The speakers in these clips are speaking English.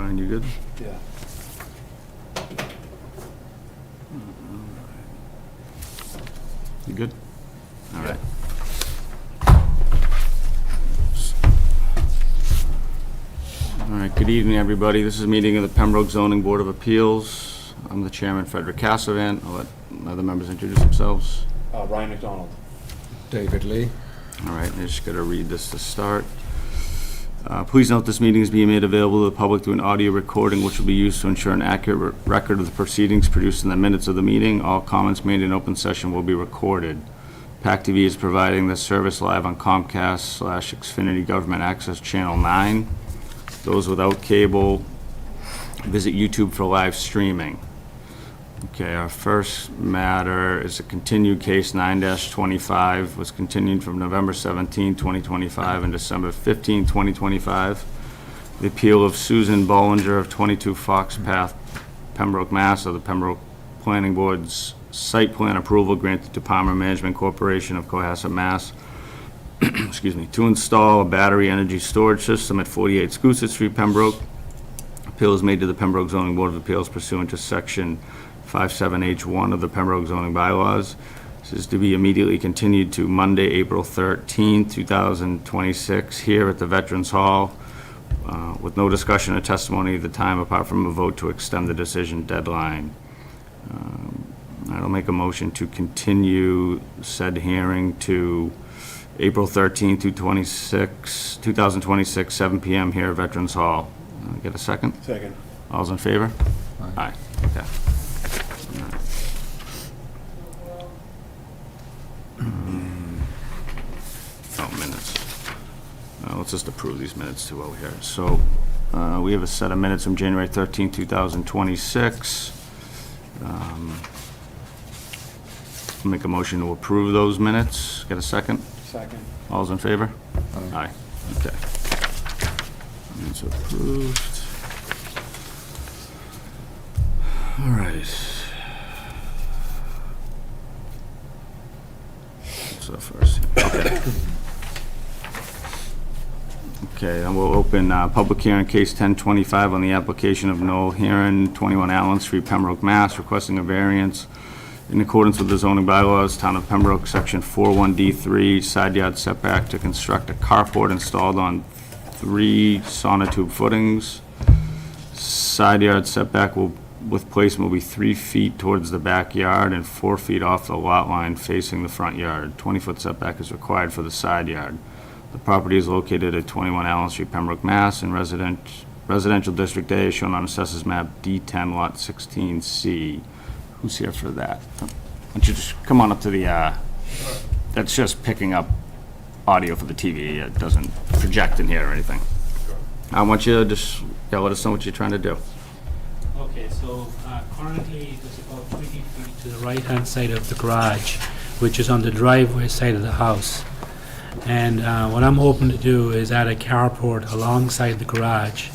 Brian, you good? Yeah. You good? All right. All right, good evening, everybody. This is a meeting of the Pembroke Zoning Board of Appeals. I'm the chairman, Frederick Cassavant. I'll let other members introduce themselves. Ryan McDonald. David Lee. All right, I just got to read this to start. Please note this meeting is being made available to the public through an audio recording, which will be used to ensure an accurate record of the proceedings produced in the minutes of the meeting. All comments made in open session will be recorded. PAC TV is providing this service live on Comcast/Xfinity Government Access Channel 9. Those without cable, visit YouTube for live streaming. Okay, our first matter is a continued case 9-25, was continued from November 17, 2025 and December 15, 2025. The appeal of Susan Bollinger of 22 Fox Path, Pembroke, Mass. of the Pembroke Planning Board's site plan approval granted to Palmer Management Corporation of Cohasset, Mass. Excuse me, to install a battery energy storage system at 48 Scoosett Street, Pembroke. Appeal is made to the Pembroke Zoning Board of Appeals pursuant to Section 57H1 of the Pembroke zoning bylaws. This is to be immediately continued to Monday, April 13, 2026, here at the Veterans Hall, with no discussion or testimony at the time apart from a vote to extend the decision deadline. I'll make a motion to continue said hearing to April 13, 2026, 7 p.m. here at Veterans Hall. Get a second? Second. All's in favor? Aye. Okay. Minutes. Let's just approve these minutes too while we're here. So we have a set of minutes from January 13, 2026. Make a motion to approve those minutes. Get a second? Second. All's in favor? Aye. Okay. Minutes approved. All right. What's up first? Okay. Okay, then we'll open public hearing case 1025 on the application of Noel Heron, 21 Allen Street, Pembroke, Mass., requesting a variance in accordance with the zoning bylaws, Town of Pembroke, Section 41D3, side yard setback to construct a carport installed on 3 sonotube footings. Side yard setback with placement will be 3 feet towards the backyard and 4 feet off the lot line facing the front yard. 20-foot setback is required for the side yard. The property is located at 21 Allen Street, Pembroke, Mass. in residential District A, shown on Assessors Map D10, Lot 16C. Who's here for that? Why don't you just come on up to the, that's just picking up audio for the TV. It doesn't project in here or anything. I want you to just let us know what you're trying to do. Okay, so currently there's about 20 feet to the right-hand side of the garage, which is on the driveway side of the house. And what I'm hoping to do is add a carport alongside the garage,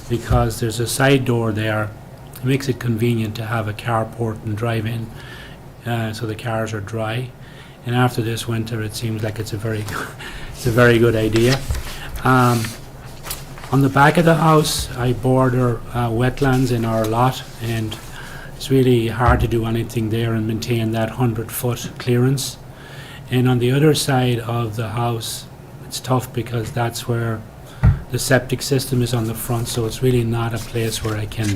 because there's a side door there. It makes it convenient to have a carport and drive in, so the cars are dry. And after this winter, it seems like it's a very good idea. On the back of the house, I border wetlands in our lot, and it's really hard to do anything there and maintain that 100-foot clearance. And on the other side of the house, it's tough because that's where the septic system is on the front, so it's really not a place where I can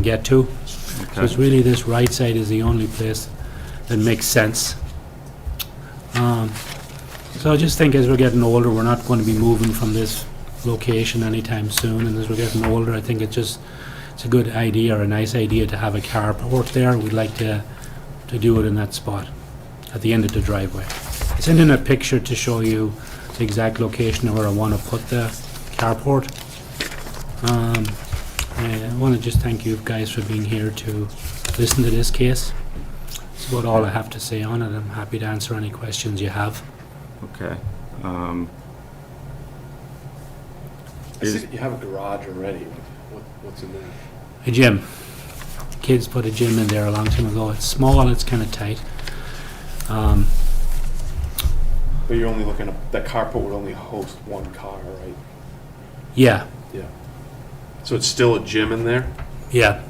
get to. Okay. So it's really this right side is the only place that makes sense. So I just think as we're getting older, we're not going to be moving from this location anytime soon, and as we're getting older, I think it's a good idea or a nice idea to have a carport there. We'd like to do it in that spot at the end of the driveway. I sent in a picture to show you the exact location of where I want to put the carport. And I want to just thank you guys for being here to listen to this case. That's about all I have to say on it. I'm happy to answer any questions you have. Okay. You have a garage already. What's in there? A gym. Kids put a gym in there a long time ago. It's small, it's kind of tight. But you're only looking at, that carport would only host one car, right? Yeah. Yeah. So it's still a gym in there? Yeah.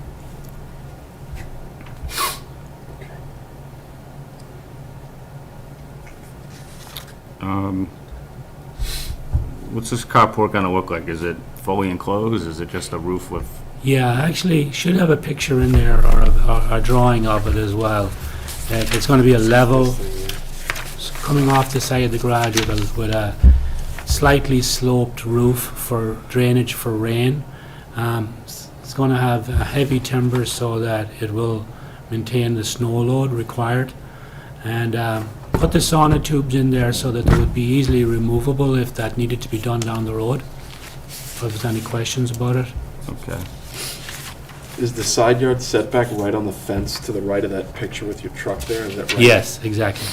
What's this carport gonna look like? Is it fully enclosed? Is it just a roof with, Yeah, actually, should have a picture in there or a drawing of it as well. It's going to be a level, coming off the side of the garage with a slightly sloped roof for drainage for rain. It's going to have a heavy timber so that it will maintain the snow load required. And put the sauna tubes in there so that they would be easily removable if that needed to be done down the road. If there's any questions about it. okay. Is the side yard setback right on the fence to the right of that picture with your truck there? Is that right? Yes, exactly.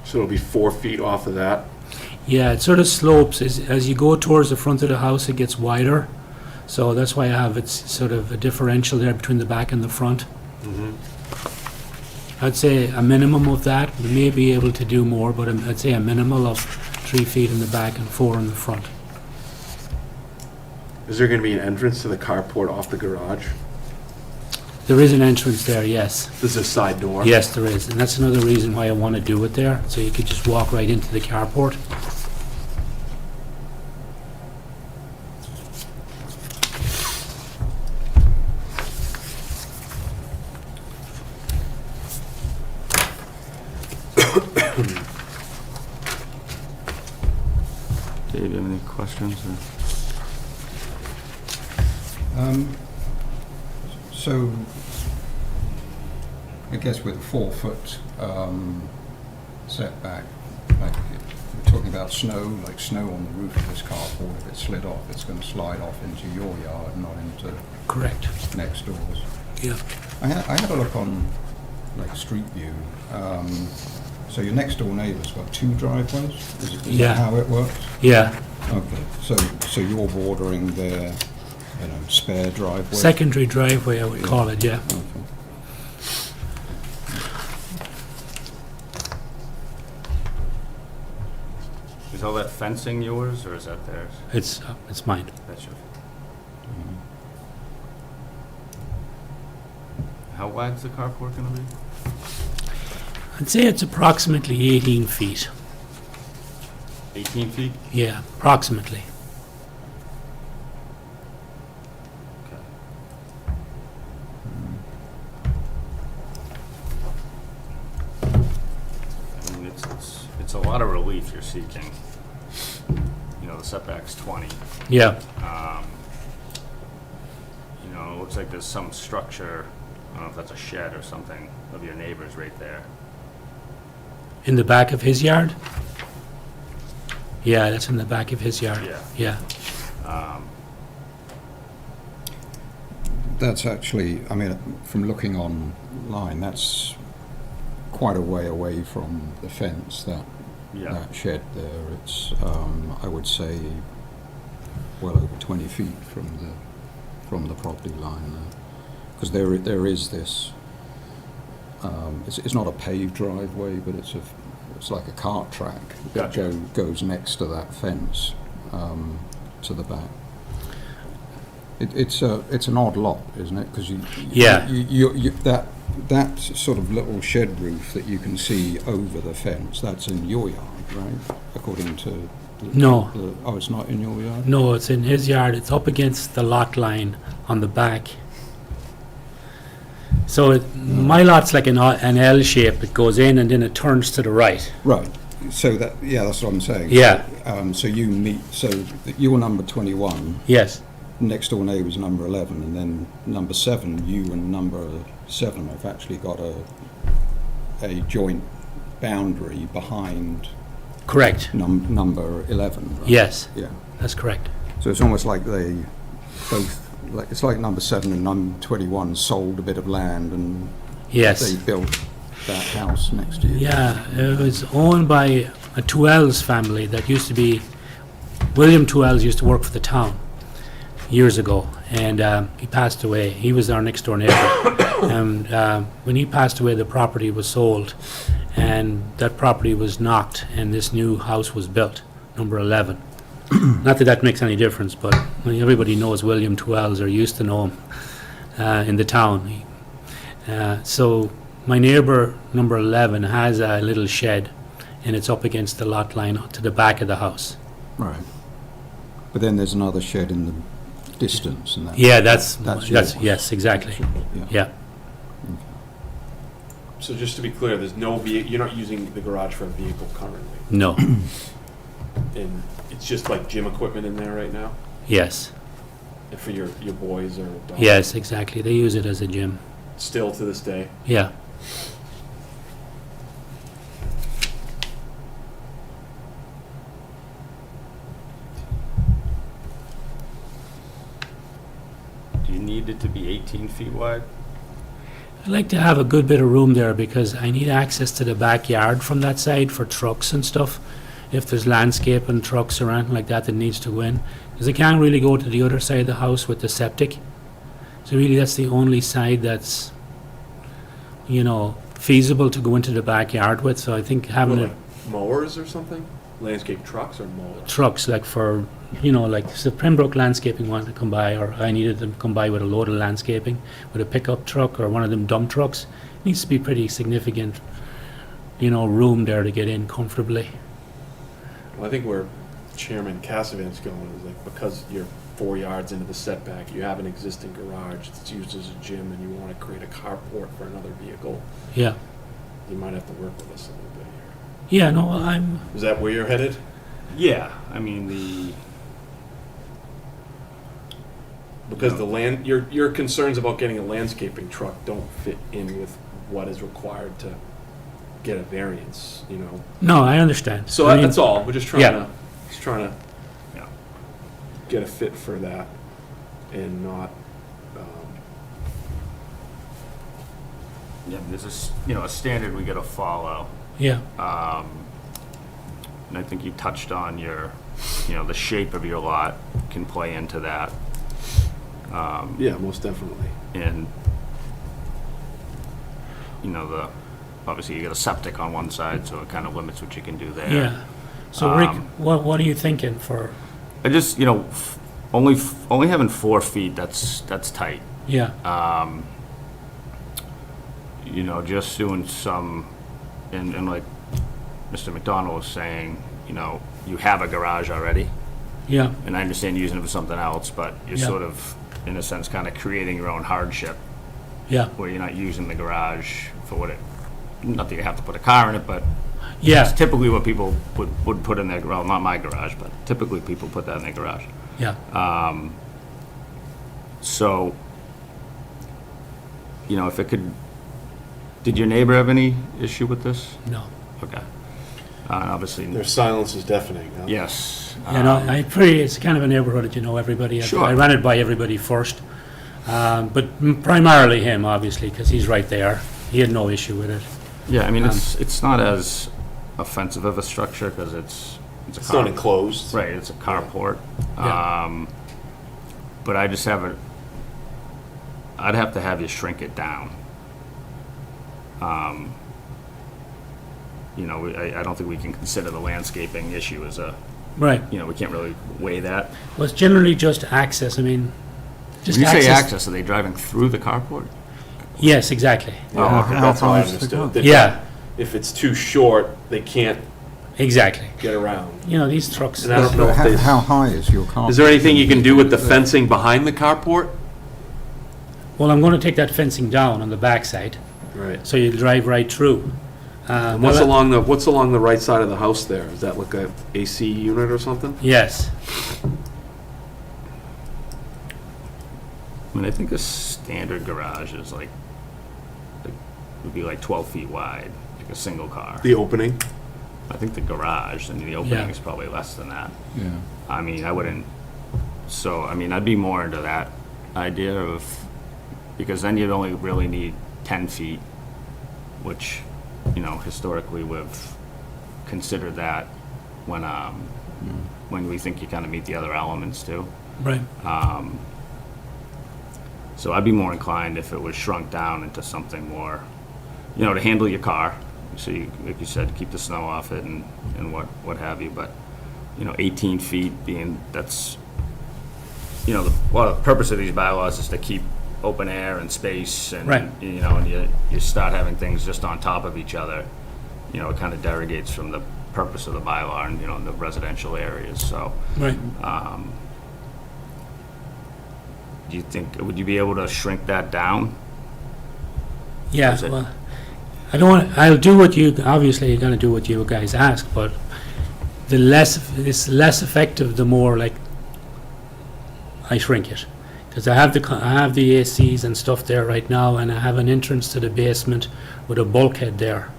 So it'll be 4 feet off of that? Yeah, it sort of slopes. As you go towards the front of the house, it gets wider. So that's why I have it's sort of a differential there between the back and the front. Mm-hmm. I'd say a minimum of that. We may be able to do more, but I'd say a minimal of 3 feet in the back and 4 in the front. Is there going to be an entrance to the carport off the garage? There is an entrance there, yes. This is a side door? Yes, there is. And that's another reason why I want to do it there, so you could just walk right into the carport. Dave, you have any questions? Or? So, I guess with a 4 foot setback, like we're talking about snow, like snow on the roof of this carport, if it slid off, it's going to slide off into your yard, not into Correct. next door's. Yeah. I had a look on like Street View. So your next door neighbour's got 2 driveways? Is Yeah. that how it works? Yeah. Okay, so you're bordering their, spare driveway? Secondary driveway, I would call it, yeah. Okay. Is all that fencing yours, or is that theirs? It's mine. That's yours. How wide's the carport gonna be? I'd say it's approximately 18 feet. 18 feet? Yeah, approximately. Okay. I mean, it's a lot of relief you're seeking. You know, the setback's 20. Yeah. You know, it looks like there's some structure, I don't know if that's a shed or something, of your neighbor's right there. In the back of his yard? Yeah, that's in the back of his yard. Yeah. Yeah. That's actually, I mean, from looking online, that's quite a way away from the fence, that shed there. It's, I would say, well over 20 feet from the property line there. Because there is this, it's not a paved driveway, but it's like a cart track that Gotcha. goes next to that fence to the back. It's an odd lot, isn't it? Because you that sort of little shed roof that you can see over the fence, that's in your yard, right? According to No. Oh, it's not in your yard? No, it's in his yard. It's up against the lot line on the back. So my lot's like an L shape. It goes in and then it turns to the right. Right. So that's what I'm saying. Yeah. So you meet. So you're number 21. Yes. Next door neighbour's number 11, and then number 7. You and number 7 have actually got a joint boundary behind. Correct. Number 11. Right? Yes. Yeah. That's correct. So it's almost like they both. It's like number 7 and number 21 sold a bit of land and Yes. they built that house next to you. Yeah, it was owned by a Tuels family that used to be, William Tuels used to work for the town years ago, and he passed away. He was our next door neighbor. And when he passed away, the property was sold, and that property was knocked, and this new house was built, number 11. Not that that makes any difference, but everybody knows William Twells, or used to know him in the town. So my neighbour, number 11, has a little shed, and it's up against the lot line to the back of the house. Right. But then there's another shed in the distance, and Yeah, that's yours. yes, exactly. Yeah. So just to be clear, there's no you're not using the garage for a vehicle currently, No. and it's just like gym equipment in there right now, Yes. and for your boys or dogs? Yes, exactly. They use it as a gym. Still to this day. Yeah. Do you need it to be 18 feet wide? I like to have a good bit of room there because I need access to the backyard from that side for trucks and stuff. If there's landscape and trucks or anything like that that needs to go in. Because I can't really go to the other side of the house with the septic. So really that's the only side that's, feasible to go into the backyard with. So I think having What, it like mowers or something? Landscape trucks or mowers? trucks like for, like if Pembroke Landscaping wanted to come by, or I needed them to come by with a load of landscaping, with a pickup truck or one of them dump trucks, it needs to be pretty significant, room there to get in comfortably. Well, I think where Chairman Cassavant's going is like, because you're 4 yards into the setback, you have an existing garage that's used as a gym, and you want to create a carport for another vehicle, Yeah. you might have to work with us a little bit here. Yeah, no, I'm, Is that where you're headed? Yeah, I mean, Because your concerns about getting a landscaping truck don't fit in with what is required to get a variance, no, I understand. So I mean, that's all. We're just trying Yeah. to Yeah. get a fit for that, and not. yeah, there's a standard we gotta follow. Yeah, And I think you touched on the shape of your lot can play into that. Yeah, most definitely. And, obviously you got a septic on one side, so it kind of limits what you can do there. yeah. So Rick, Um, what are you thinking for, I just, only having 4 feet, that's tight. yeah, Just doing some, and like Mr. McDonald was saying, you have a garage already, yeah, and I understand using it for something else, but you're Yeah. sort of, in a sense, kind of creating your own hardship, yeah, where you're not using the garage for what not that you have to put a car in it, but it's yeah, typically what people would put in their, well, not my garage, but typically people put that in their garage. yeah. So, if it could, did your neighbor have any issue with this? No. Okay. Obviously, Their silence is deafening. Huh? yes. It's kind of a neighborhood that everybody. Sure. I ran it by everybody first, but primarily him, obviously, because he's right there. He had no issue with it. Yeah, I mean, it's not as offensive of a structure because it's a It's car. not enclosed. Right, it's a carport. Yeah. But I just I'd have to have you shrink it down. I don't think we can consider the landscaping issue as Right. we can't really weigh that. Well, it's generally just access. I mean, just When you access. say access, are they driving through the carport? Yes, exactly. Oh, okay. That's how I far is the understood. car? That Yeah, If it's too short, they can't exactly. get around. These trucks. And I don't know if they- How high is your car? Is there anything you can do with the fencing behind the carport? Well, I'm going to take that fencing down on the backside, Right. so you drive right through. What's along the right side of the house there? Is that like a AC unit or something? Yes. I mean, I think a standard garage is would be like 12 feet wide, like a single car. The opening? I think the garage, the opening Yeah. is probably less than that. Yeah. I mean, I'd be more into that idea of, because then you'd only really need 10 feet, which, historically we've considered that when we think you kind of meet the other elements too. Right. So I'd be more inclined if it was shrunk down into something more, to handle your car. So you, like you said, keep the snow off it and what have you. But, 18 feet being, that's, the purpose of these bylaws is to keep open air and space, and, Right. And you start having things just on top of each other, it kind of derogates from the purpose of the bylaw and, in the residential areas, so. Right. Do you think, would you be able to shrink that down? Yeah, Is it- well, I'll do what obviously you're gonna do what you guys ask, but it's less effective the more, like, I shrink it. Because I have the ACs and stuff there right now, and I have an entrance to the basement with a bulkhead there.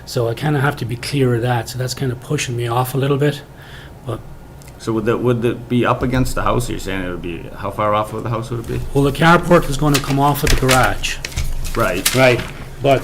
So I kind of have to be clear of that, so that's kind of pushing me off a little bit. So would it be up against the house? You're saying it would be, how far off of the house would it be? Well, the carport is going to come off of the garage. Right. Right. But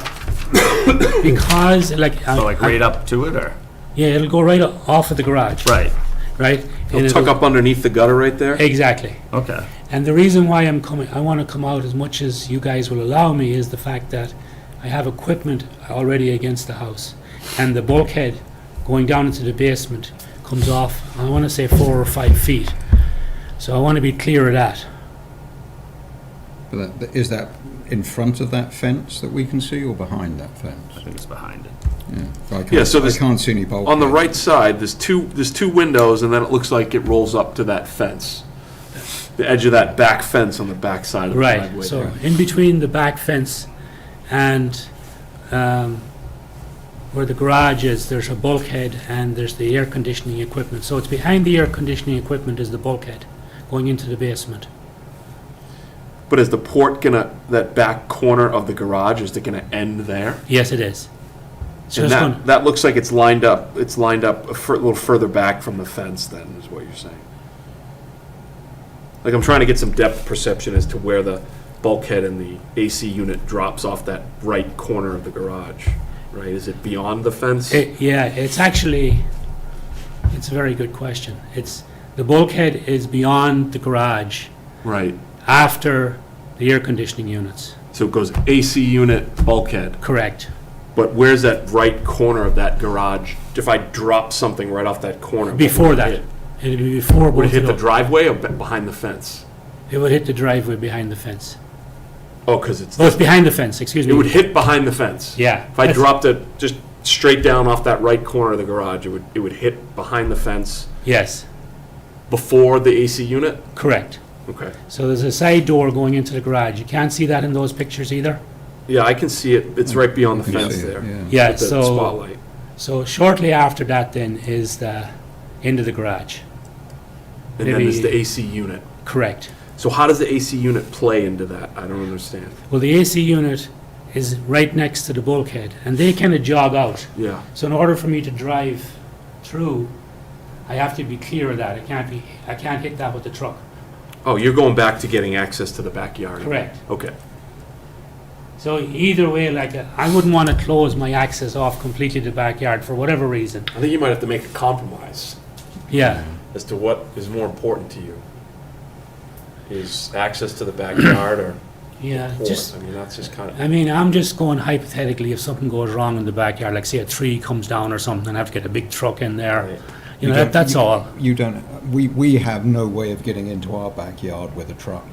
because, like... So like right up to it, or? Yeah, it'll go right off of the garage. Right, Right? It'll tuck up underneath the gutter right there? Exactly. okay. And the reason why I want to come out as much as you guys will allow me is the fact that I have equipment already against the house. And the bulkhead going down into the basement comes off, I want to say 4 or 5 feet. So I want to be clear of that. But is that in front of that fence that we can see, or behind that fence? I think it's behind it. Yeah, I can't, Yeah, so I there's- can't see any bulkhead. On the right side, there's two windows, and then it looks like it rolls up to that fence. The edge of that back fence on the back side of the Right, driveway so there. in between the back fence and where the garage is, there's a bulkhead and there's the air conditioning equipment. So it's behind the air conditioning equipment is the bulkhead going into the basement. But is the port that back corner of the garage, is it gonna end there? Yes, it is. So And it's going, that looks like it's lined up a little further back from the fence then, is what you're saying. Like, I'm trying to get some depth perception as to where the bulkhead and the AC unit drops off that right corner of the garage, right? Is it beyond the fence? yeah, it's a very good question. The bulkhead is beyond the garage Right. after the air conditioning units. So it goes AC unit, bulkhead. Correct. But where's that right corner of that garage? If I drop something right off that corner? what Before would it that. hit? It'd be before Would it both hit of the those. driveway or behind the fence? It would hit the driveway behind the fence. Oh, because it's, Oh, it's behind the fence, excuse me. it would hit behind the fence. Yeah. If I that's- dropped it just straight down off that right corner of the garage, it would hit behind the fence Yes, before the AC unit? correct. Okay. So there's a side door going into the garage. You can't see that in those pictures either. Yeah, I can see it. It's right beyond the You can fence see it, there. yeah. Yeah, With the so spotlight. shortly after that then is the end of the garage. And then maybe- there's the AC unit. Correct. So how does the AC unit play into that? I don't understand. Well, the AC unit is right next to the bulkhead, and they kind of jog out. Yeah. So in order for me to drive through, I have to be clear of that. I can't hit that with the truck. Oh, you're going back to getting access to the backyard? Correct. Okay. So either way, like, I wouldn't want to close my access off completely to the backyard for whatever reason. I think you might have to make a compromise Yeah, as to what is more important to you. Is access to the backyard or yeah, port? just, I mean, that's just kind of, I mean, I'm just going hypothetically, if something goes wrong in the backyard, like say a tree comes down or something, I have to get a big truck in there. Right. You know, don't- that's all. You don't, we have no way of getting into our backyard with a truck.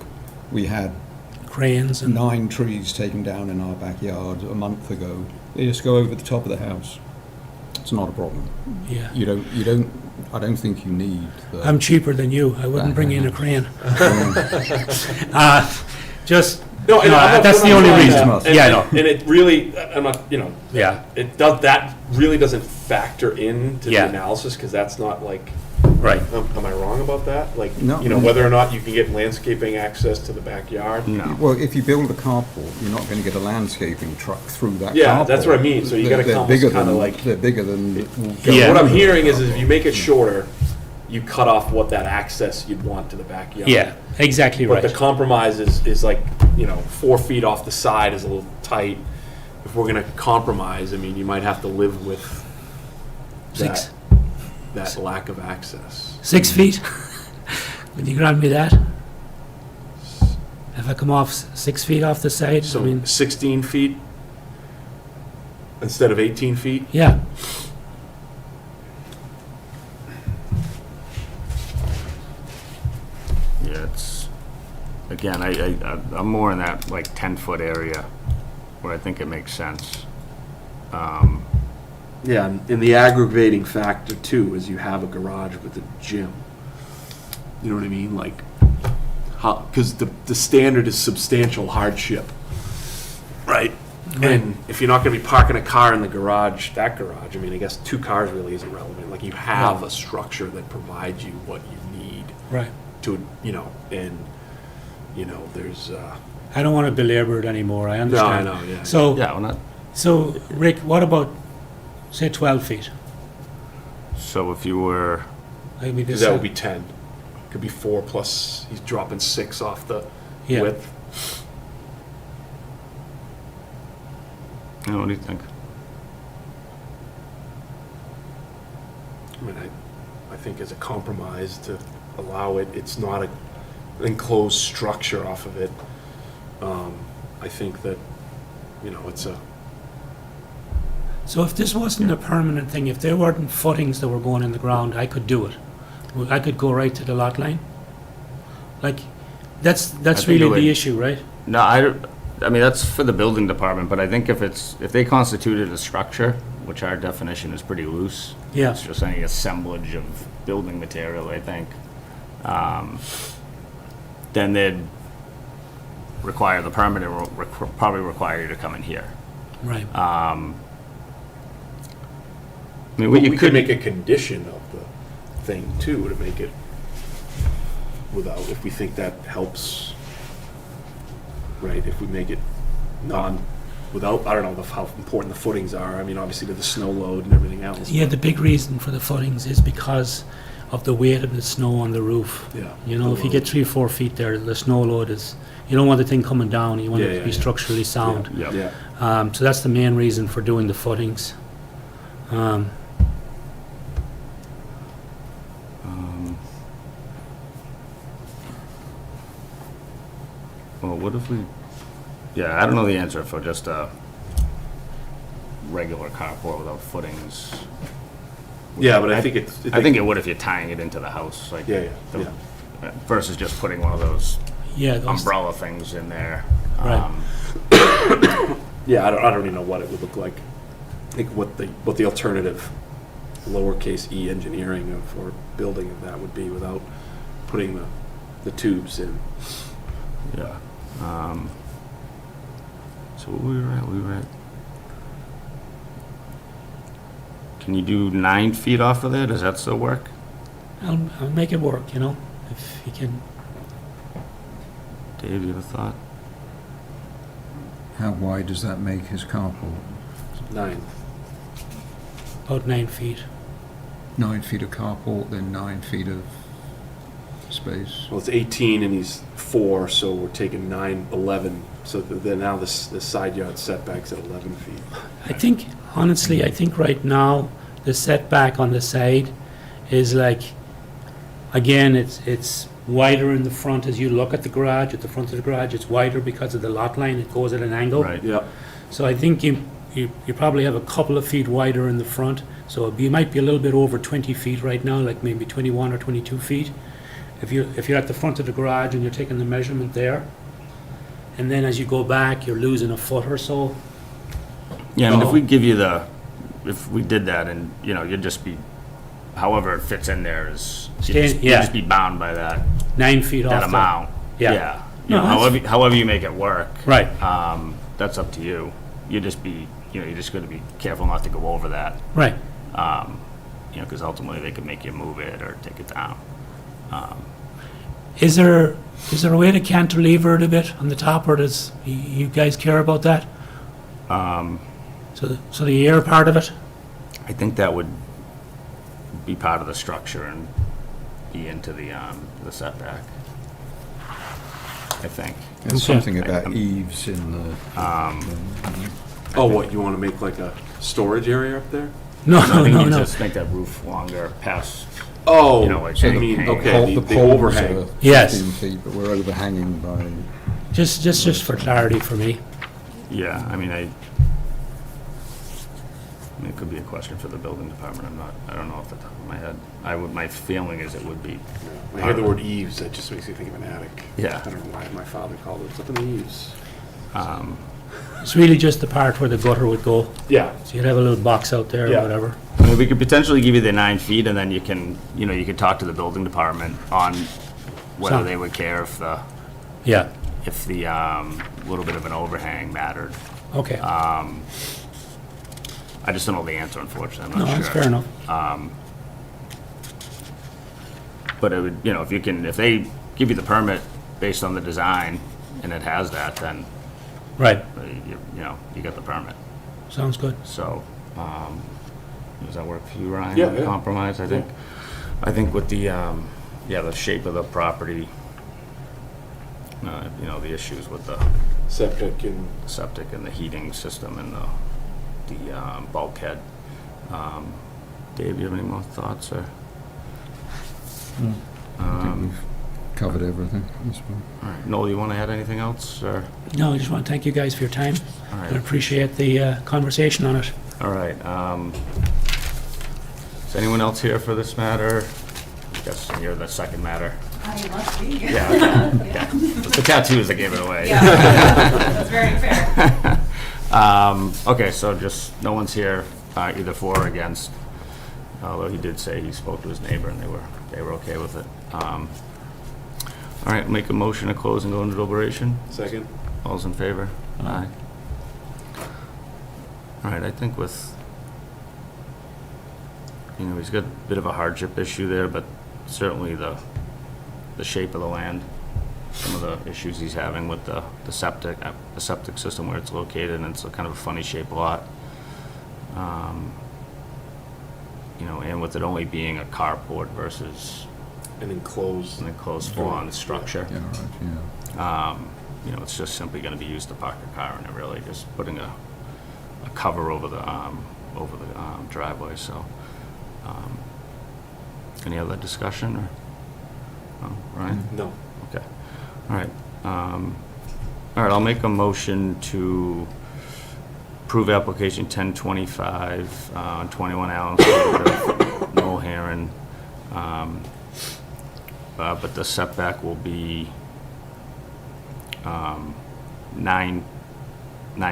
We had Cranes and, 9 trees taken down in our backyard a month ago. They just go over the top of the house. It's not a problem. yeah. I don't think you need the... I'm cheaper than you. I wouldn't bring in a crane. Just, no, and No, I'm not that's putting the only on reason. that. And- Yeah, I know. And it really, I'm not, yeah, it does, that really doesn't factor into the Yeah. analysis, because that's not like, right. am I wrong about that? Like, No. whether or not you can get landscaping access to the backyard? No. Well, if you build a carport, you're not going to get a landscaping truck through that carport. Yeah, that's what I mean. So you gotta They're almost bigger kinda than- like- They're bigger than... Yeah. What I'm hearing is if you make it shorter, you cut off what that access you'd want to the backyard. Yeah, exactly But the right. compromise is like, 4 feet off the side is a little tight. If we're gonna compromise, I mean, you might have to live with Six. that lack of access. 6 feet? Would you grant me that? If I come off 6 feet off the side, I So mean, 16 feet instead of 18 feet? yeah. Yeah, it's, again, I'm more in that like 10-foot area where I think it makes sense. Yeah, and the aggravating factor too is you have a garage with a gym. You know what I mean? Like, because the standard is substantial hardship, right? And if you're not going to be parking a car in the garage, that garage, I mean, I guess 2 cars really isn't relevant. Like, you have a structure that provides you what you need Right. to, you know, and, you know, there's, I don't want to belabor it anymore, I no, I understand. know, yeah. So, Yeah, well, not, so, Rick, what about, say, 12 feet? so if you were, I mean, Because this, that would be 10. Could be 4 plus, he's dropping 6 off the yeah. width. you know, what do you think? I mean, I think as a compromise to allow it, it's not an enclosed structure off of it. I think that, you know, it's a, So if this wasn't a permanent thing, if there weren't footings that were going in the ground, I could do it. I could go right to the lot line. Like, that's think really it would- the issue, right? No, I mean, that's for the building department, but I think if they constituted a structure, which our definition is pretty loose. Yeah. It's just any assemblage of building material, I think. Then they'd require the permit, and probably require you to come in here. Right. I mean, what we you could make a condition of the thing too, to make it without, if we think that helps, right, if we make it without, I don't know how important the footings are, I mean, obviously with the snow load and everything else. Yeah, the big reason for the footings is because of the weight of the snow on the roof. Yeah. You know, if you get 3 or 4 feet there, the snow load is, you don't want the thing coming down, you want it Yeah, to be yeah. structurally sound. Yep. Yeah, So that's the main reason for doing the footings. Well, what if we, yeah, I don't know the answer for just a regular carport without footings. yeah, but I think it's. I think it would if you're tying it into the house, like. Yeah, the- yeah. Versus just putting one of those Yeah, those, umbrella things in there. Right. Yeah, I don't even know what it would look like. I think what the alternative lowercase e engineering of, or building of that would be without putting the tubes in. Yeah. So what we were at, can you do 9 feet off of there? Does that still work? I'll make it work, you know, if you can. Dave, you have a thought? How wide does that make his carport? 9. About 9 feet. 9 feet of carport, then 9 feet of space. Well, it's 18 and he's 4, so we're taking 9, 11. So then now the side yard setback's at 11 feet. I think, honestly, I think right now, the setback on the side is like, again, it's wider in the front as you look at the garage, at the front of the garage, it's wider because of the lot line, it goes at an angle. Right. Yeah. So I think you probably have a couple of feet wider in the front, so you might be a little bit over 20 feet right now, like maybe 21 or 22 feet. If you're at the front of the garage and you're taking the measurement there, and then as you go back, you're losing a foot or so. Yeah, I mean, if we give you if we did that and, you know, you'd just be, however it fits in there is, you'd Yeah. just be bound by that 9 feet off. that the- amount. Yeah. Yeah. No, You know, that's- however you make it work. Right, That's up to you. You just be, you know, you're just gonna be careful not to go over that, right. you know, because ultimately they could make you move it or take it down. Is there a way to cantilever it a bit on the top, or does you guys care about that? So the air part of it? I think that would be part of the structure and be into the setback. I think. There's Okay. something about eaves in the... Oh, what, you want to make like a storage area up there? No, I think you no. just make that roof longer past, Oh, You know, like, I so the mean, hang- okay, the poles overhang. are Yes. 15 feet, but we're overhanging by... Just for clarity for me. yeah, I mean, I mean, it could be a question for the building department, I don't know off the top of my head. My feeling is it would be. When I hear the word eaves, that just makes me think of an attic. Yeah. I don't know why my father called it something eaves. It's really just the part where the gutter would go. Yeah. So you'd have a little box out there Yeah. or whatever. I mean, we could potentially give you the 9 feet, and then you can, you could talk to the building department on whether So- they would care if the Yeah, little bit of an overhang mattered. okay. I just don't know the answer, unfortunately, I'm No, not sure. that's fair enough. But it would, if they give you the permit based on the design, and it has that, then, Right, you get the permit. sounds good. So, does that work for you, Ryan? Yeah, The yeah. compromise, I think with the, the shape of the property, the issues with the Septic and, septic and the heating system and the bulkhead. Dave, do you have any more thoughts, or? I think we've covered everything. I suppose. All right, Noel, you want to add anything else, or? No, I just want to thank you guys for your time. All I right, appreciate the conversation on it. all right. Is anyone else here for this matter? I guess you're the second matter. I must be. Yeah, okay. Yeah. It's the tattoos that gave it away. Yeah, that's very fair. Okay, so just, no one's here, either for or against, although he did say he spoke to his neighbor and they were okay with it. All right, make a motion to close and go into deliberation. second? All's in favor? Aye. All right, I think with, he's got a bit of a hardship issue there, but certainly the shape of the land, some of the issues he's having with the septic system where it's located, and it's a kind of a funny shaped lot. And with it only being a carport versus And enclosed. an enclosed full-on structure. Yeah, right, yeah. It's just simply going to be used to park a car in it, really, just putting a cover over the driveway, so. Any other discussion, or? No, Ryan? No. Okay, all right. I'll make a motion to approve application 1025 on 21 Allen Street with Noel Heron. But the setback will be 9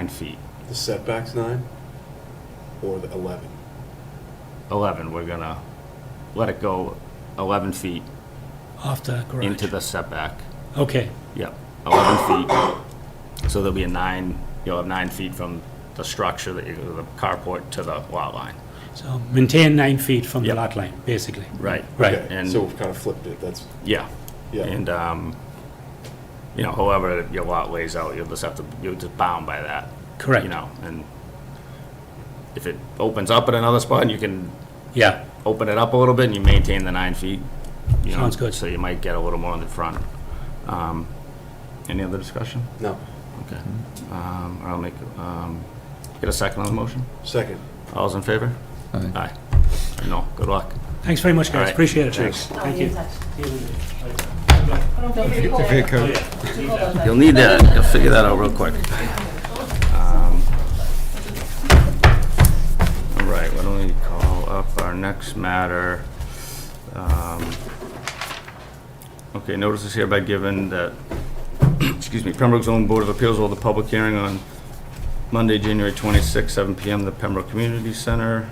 feet. The setback's 9? Or the 11? 11, we're gonna let it go 11 feet Off the garage. into the setback. Okay, Yep, 11 feet. So there'll be you'll have 9 feet from the structure, the carport to the lot line. so maintain 9 feet from the Yep. lot line, basically. Right. Right. Okay, And- so we've kind of flipped it, that's, Yeah. yeah. And, however your lot lays out, you're just bound by that. Correct. And if it opens up at another spot, you can Yeah, open it up a little bit and you maintain the 9 feet. Sounds good. So you might get a little more in the front. Any other discussion? No. Okay. I'll get a second on the motion? Second. All's in favor? Aye. Aye. No, good luck. thanks very much, All guys, right. appreciate it. Thanks. Thank you. Don't feel free to pull If you it. could, Hold on. You'll need that, you'll figure that out real quick. All right, why don't we call up our next matter? Okay, notice is hereby given that, Pembroke Zoning Board of Appeals will hold a public hearing on Monday, January 26, 7 PM, at the Pembroke Community Center.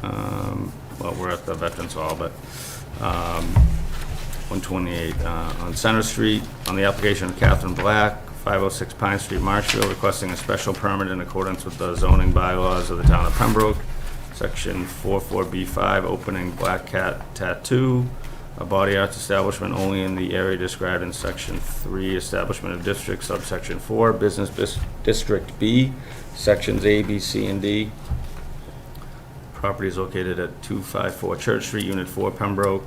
Well, we're at the Veterans Hall, but 128 on Center Street, on the application of Catherine Black, 506 Pine Street, Marshfield, requesting a special permit in accordance with the zoning bylaws of the town of Pembroke, Section 44B5, opening Black Cat Tattoo, a body arts establishment only in the area described in Section 3, establishment of district, subsection 4, business district B, sections A, B, C, and D. Property is located at 254 Church Street, Unit 4, Pembroke.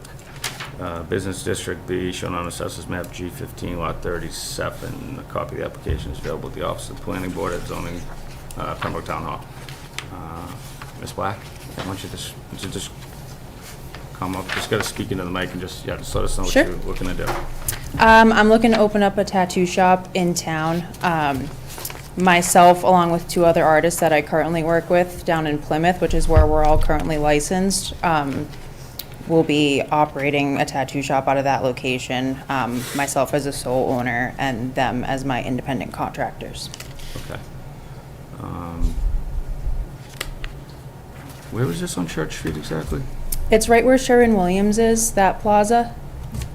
Business District B, shown on Assessors Map G15, Lot 37. A copy of the application is available at the Office of the Planning Board at zoning, Pembroke Town Hall. Ms. Black, why don't you just come up, just gotta speak into the mic and just let us know what Sure. you're looking to do. I'm looking to open up a tattoo shop in town. myself, along with 2 other artists that I currently work with down in Plymouth, which is where we're all currently licensed, will be operating a tattoo shop out of that location, myself as a sole owner and them as my independent contractors. Okay. Where was this on Church Street exactly? It's right where Sherwin-Williams is, that plaza.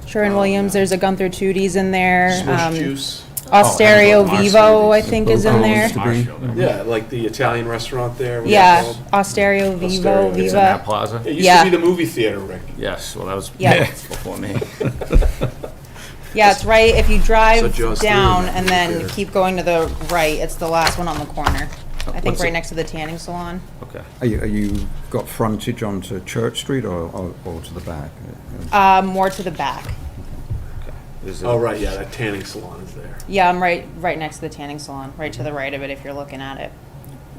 Sherwin-Williams, there's a Gunther Tooties in there. Swish juice. Osterio Oh, I know, Vivo, I Marshall's. think, is in there. Marshall. Yeah, like the Italian restaurant there. what's Yeah, that called? Osterio Vivo, Osterio. It's in that Viva. plaza? It used Yeah. to be the movie theater, Rick. Yes, well, that was Yeah. before me. Yeah, it's right, if you drive So just down through and the then theater. keep going to the right, it's the last one on the corner. I think What's right it- next to the tanning salon. Okay. Are you got frontage onto Church Street or to the back? More to the back. Is it- Oh, right, yeah, that tanning salon is there. Yeah, I'm right next to the tanning salon, right to the right of it if you're looking at it.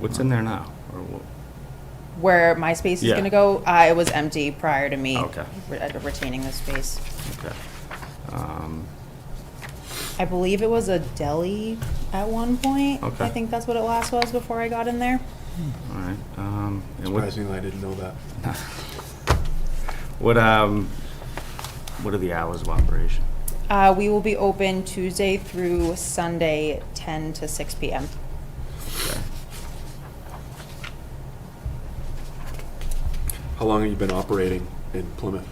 What's in there now? Or what? Where my space is Yeah. gonna go, it was empty prior to me Okay. retaining the space. Okay. I believe it was a deli at one point. Okay. I think that's what it last was before I got in there. All right. And what, Surprisingly, I didn't know that. what are the hours of operation? We will be open Tuesday through Sunday, 10 to 6 p.m. Okay. How long have you been operating in Plymouth?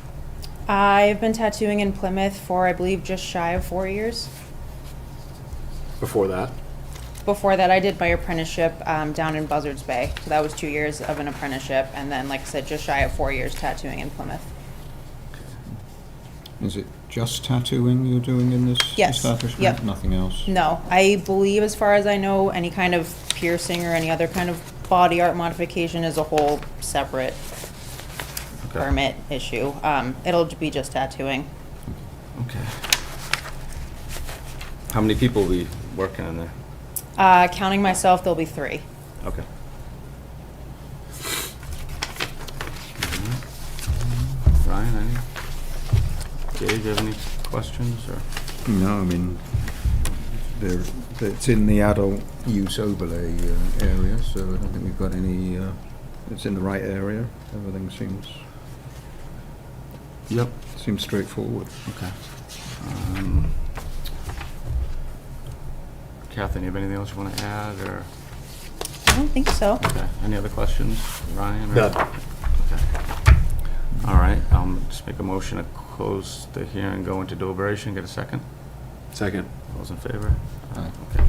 I've been tattooing in Plymouth for, I believe, just shy of 4 years. Before that? Before that, I did my apprenticeship down in Buzzards Bay. So that was 2 years of an apprenticeship, and then, like I said, just shy of 4 years tattooing in Plymouth. Is it just tattooing you're doing in this Yes. establishment? Yep. Nothing else? No, I believe, as far as I know, any kind of piercing or any other kind of body art modification is a whole separate Okay. permit issue. It'll be just tattooing. Okay. How many people will be working in there? Counting myself, there'll be 3. Okay. Ryan, any? Dave, you have any questions or? No, I mean, it's in the adult use overlay area, so I don't think we've got any, it's in the right area. Everything Yep. seems straightforward. Okay. Catherine, you have anything else you want to add or? I don't think so. Okay. Any other questions, Ryan? or- None. Okay. All right, just make a motion to close the hearing, go into deliberation, get a second? Second. All those in favor? Aye. Okay.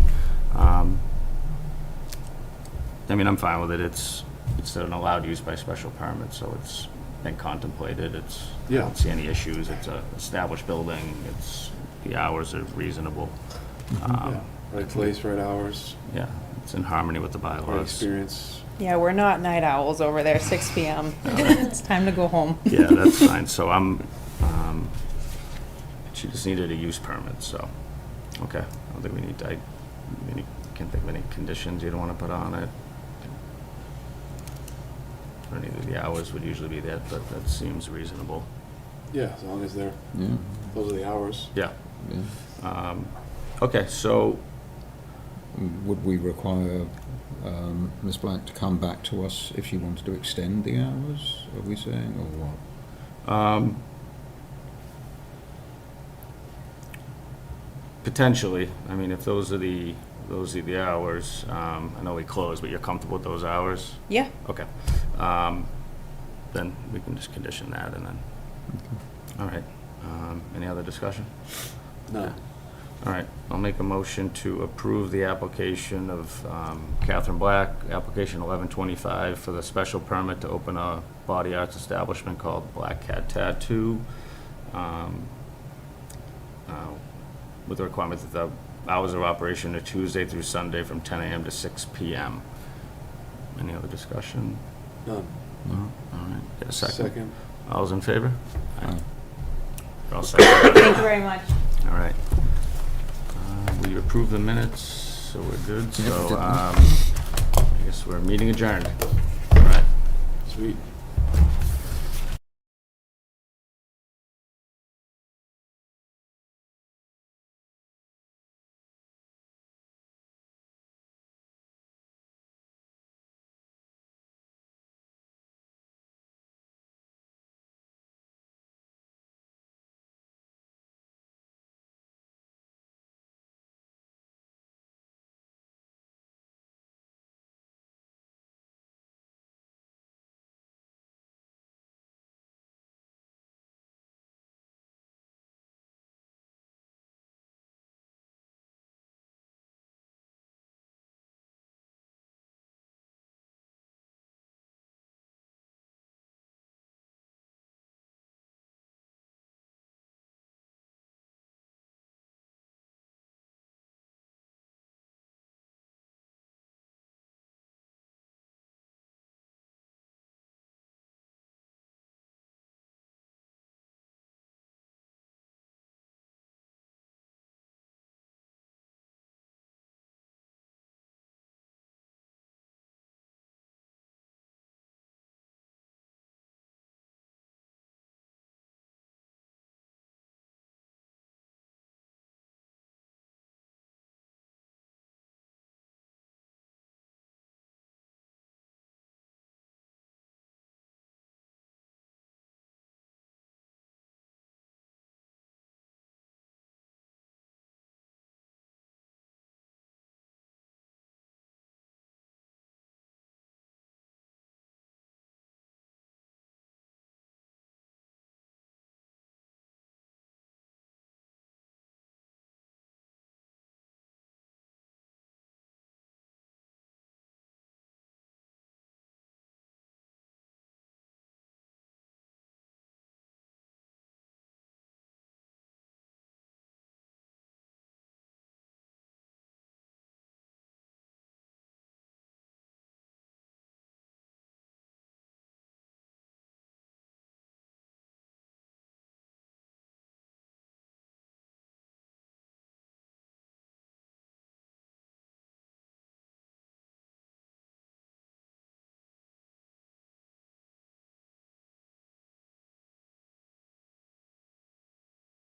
I mean, I'm fine with it. It's an allowed use by special permit, so it's been contemplated. I Yeah. don't see any issues. It's a established building. The hours are reasonable. Yeah. Right place, right hours, Yeah, it's in harmony with the right bylaws. experience. Yeah, we're not night owls over there, 6 p.m. It's time to go home. Yeah, that's fine. So she just needed a use permit, so, okay. I don't think we need, can't think of any conditions you'd want to put on it. Or neither the hours would usually be that, but that seems reasonable. Yeah, as long as they're, Yeah, those are the hours. Yeah. yeah. Okay, so, Would we require Ms. Black to come back to us if she wanted to extend the hours, are we saying, or what? potentially, I mean, if those are the hours, I know we close, but you're comfortable with those hours? Yeah. Okay. Then we can just condition that and then, all right. Any other discussion? No. All right, I'll make a motion to approve the application of Catherine Black, application 1125 for the special permit to open a body arts establishment called Black Cat Tattoo, with the requirement that the hours of operation are Tuesday through Sunday from 10 a.m. to 6 p.m. Any other discussion? None. No? All right, get a second. Second. All those in favor? Aye. You're all set. Thank you very much. All right. We approve the minutes, so we're good. Yep, So, did that. I guess we're meeting adjourned. All right. Sweet.